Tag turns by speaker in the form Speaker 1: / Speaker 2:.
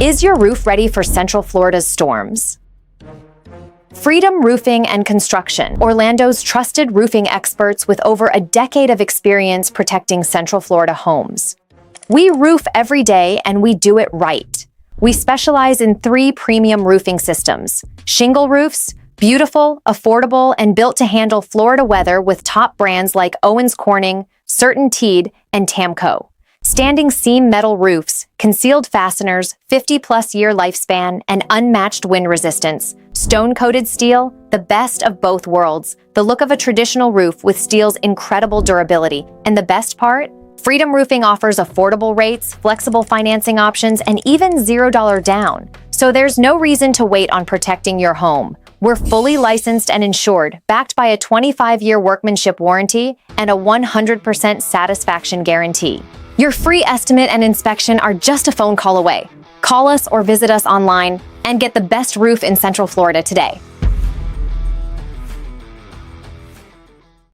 Speaker 1: Is your roof ready for Central Florida's storms? Freedom Roofing and Construction, Orlando's trusted roofing experts with over a decade of experience protecting Central Florida homes. We roof every day and we do it right. We specialize in 3 premium roofing systems: shingle roofs, beautiful, affordable, and built to handle Florida weather with top brands like Owens Corning, CertainTeed, and Tamco. Standing seam metal roofs, concealed fasteners, 50-plus year lifespan, and unmatched wind resistance. Stone-coated steel, the best of both worlds. The look of a traditional roof with steel's incredible durability. And the best part? Freedom Roofing offers affordable rates, flexible financing options, and even $0 down. So there's no reason to wait on protecting your home. We're fully licensed and insured, backed by a 25-year workmanship warranty and a 100% satisfaction guarantee. Your free estimate and inspection are just a phone call away. Call us or visit us online and get the best roof in Central Florida today.